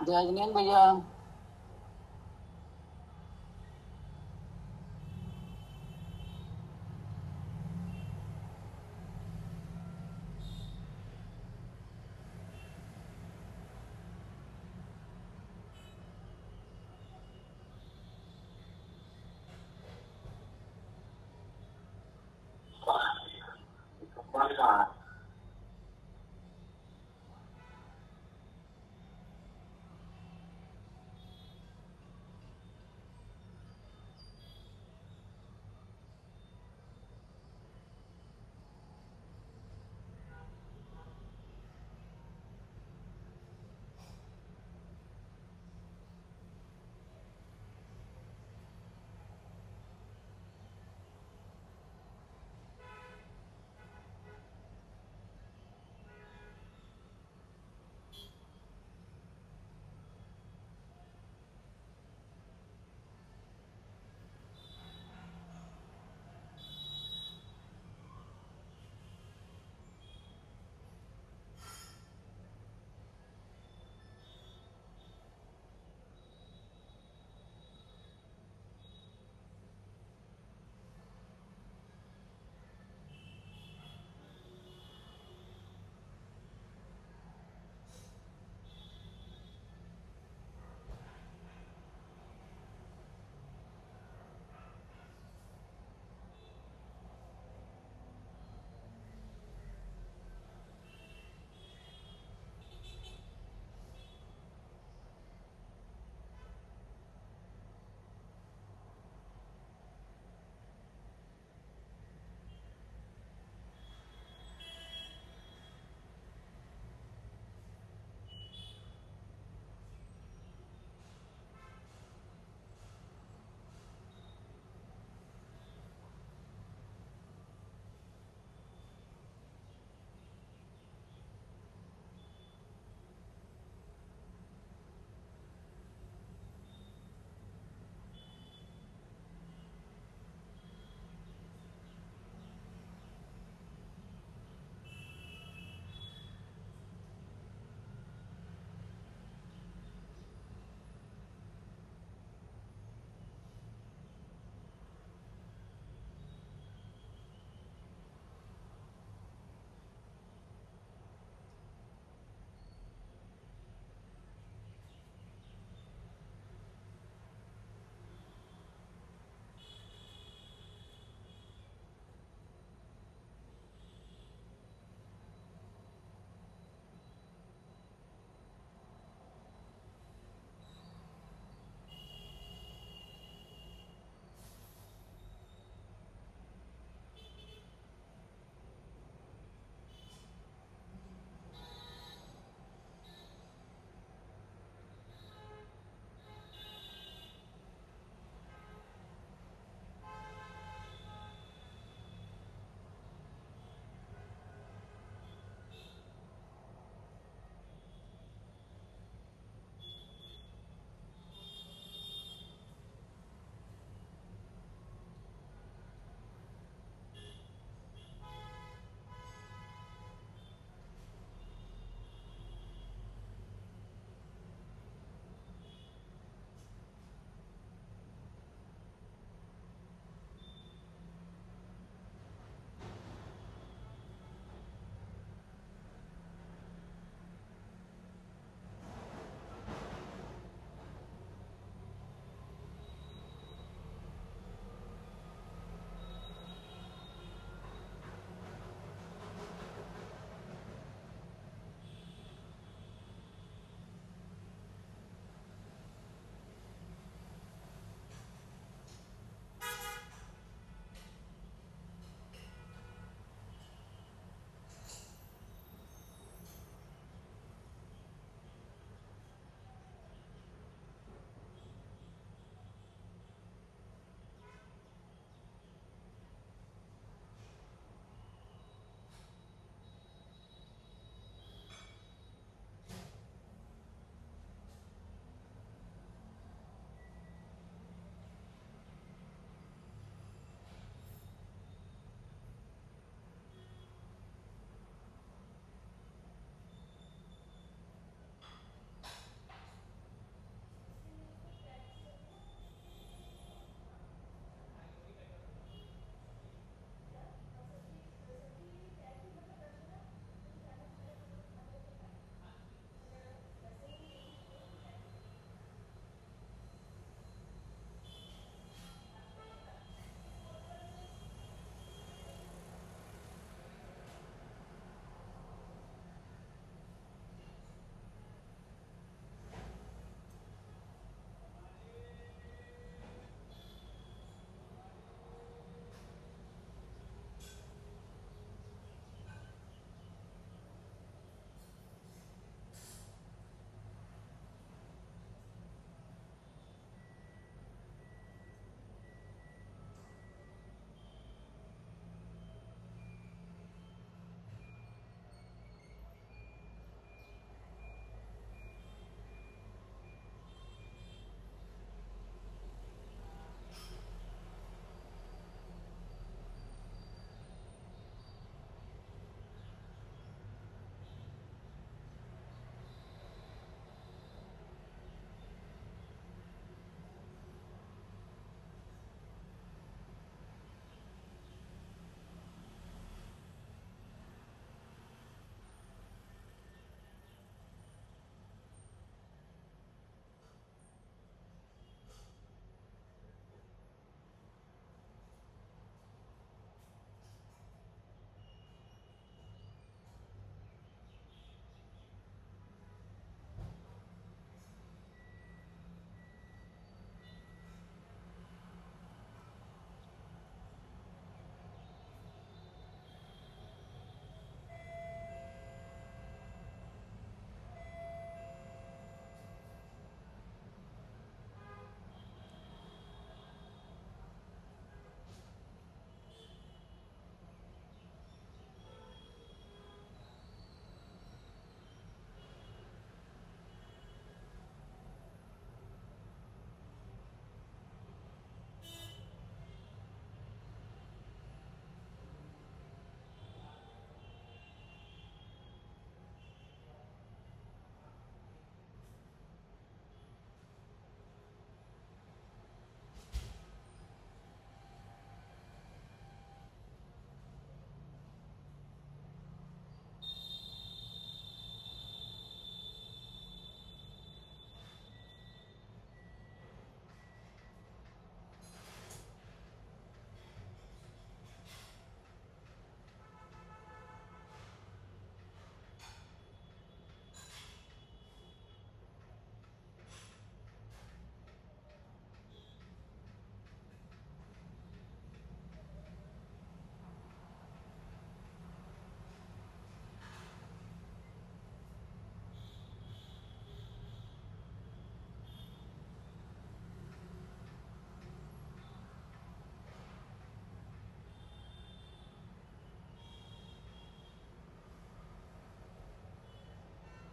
जय जिनेन्द्र भैया।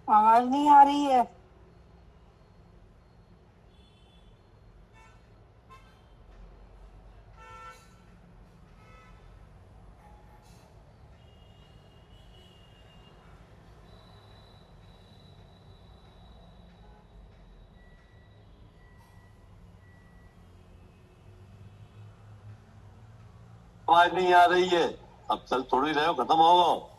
आवाज नहीं आ रही है। आवाज नहीं आ रही है। अब चल थोड़ी रहे हो, खत्म होगा।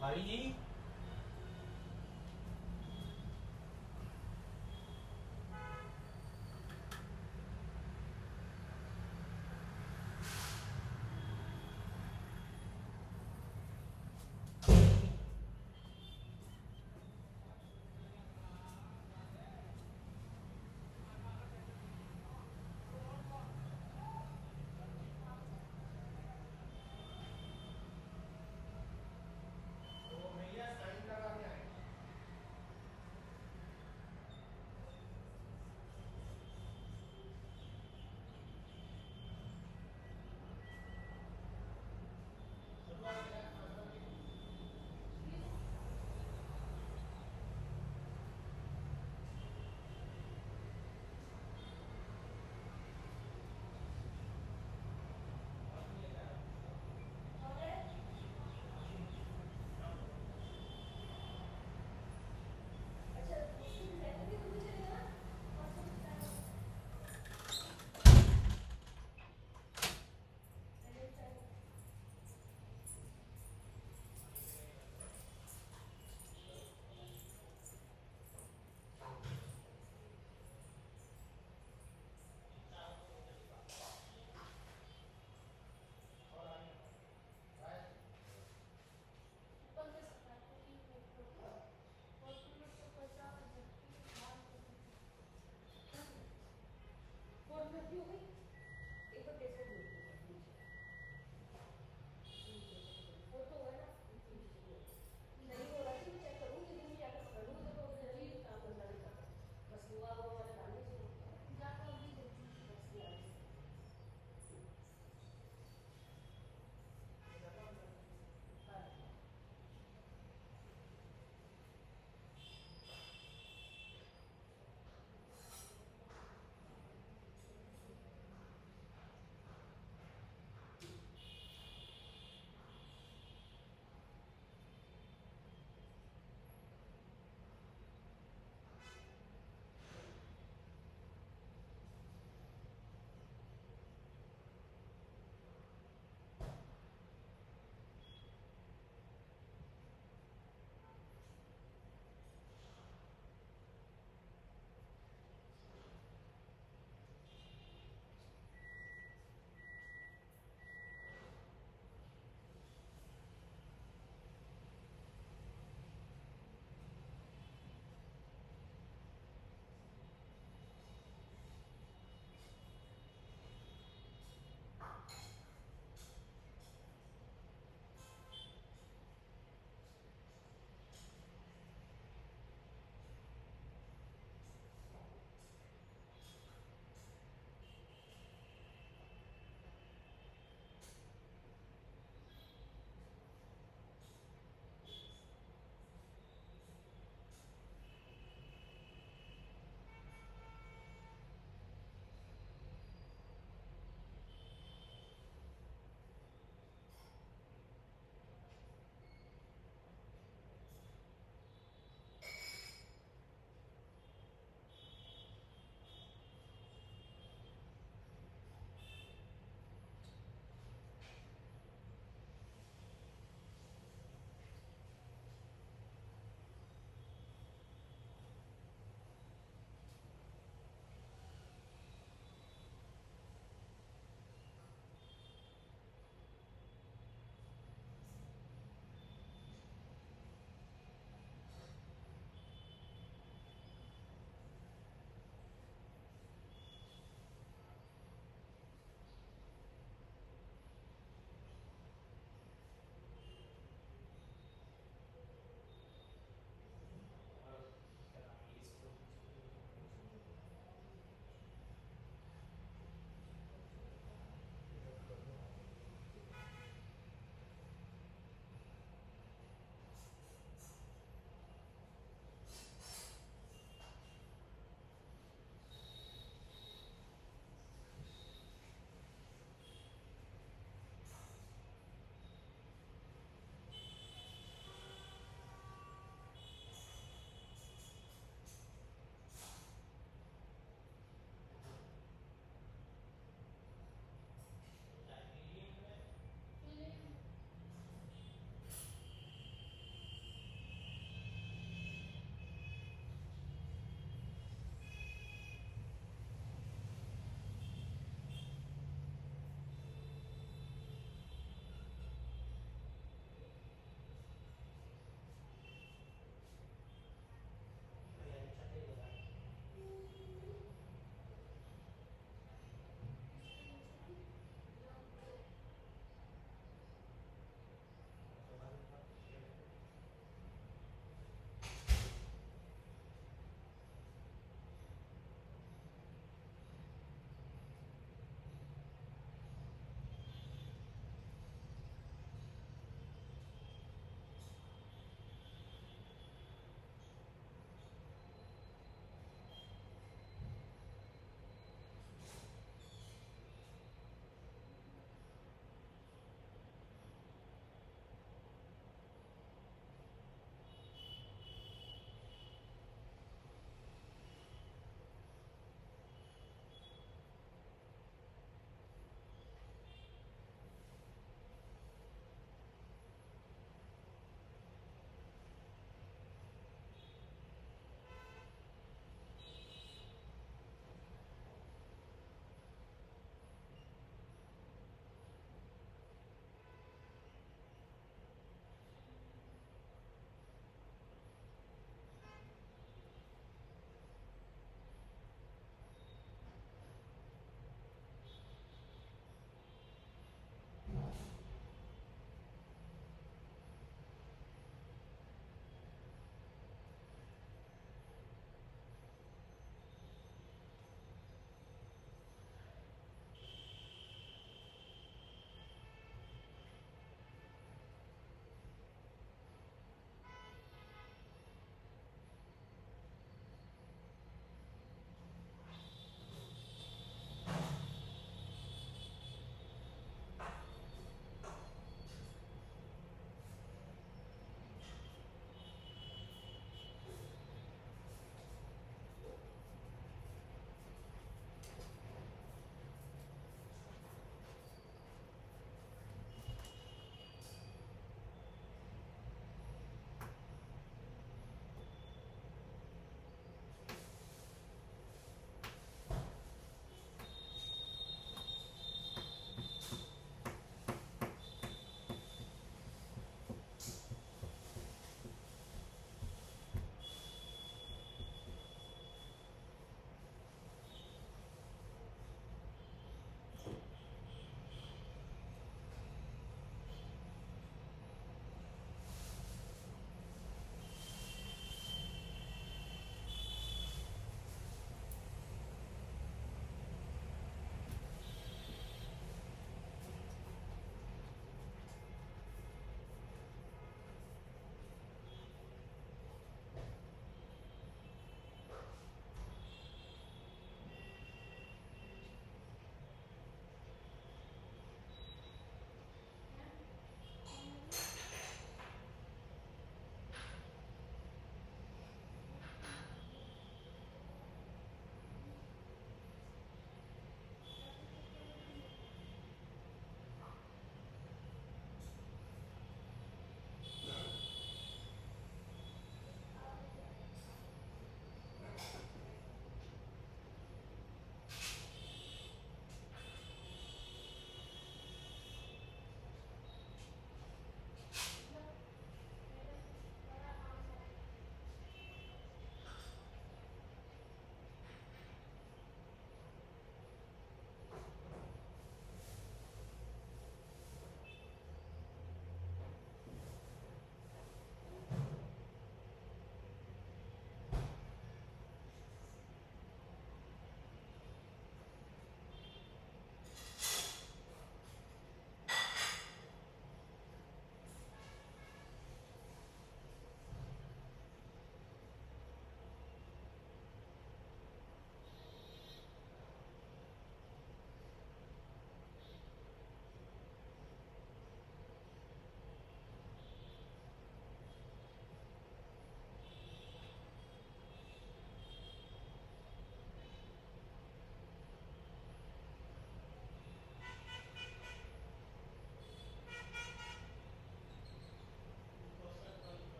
भाई जी हो गई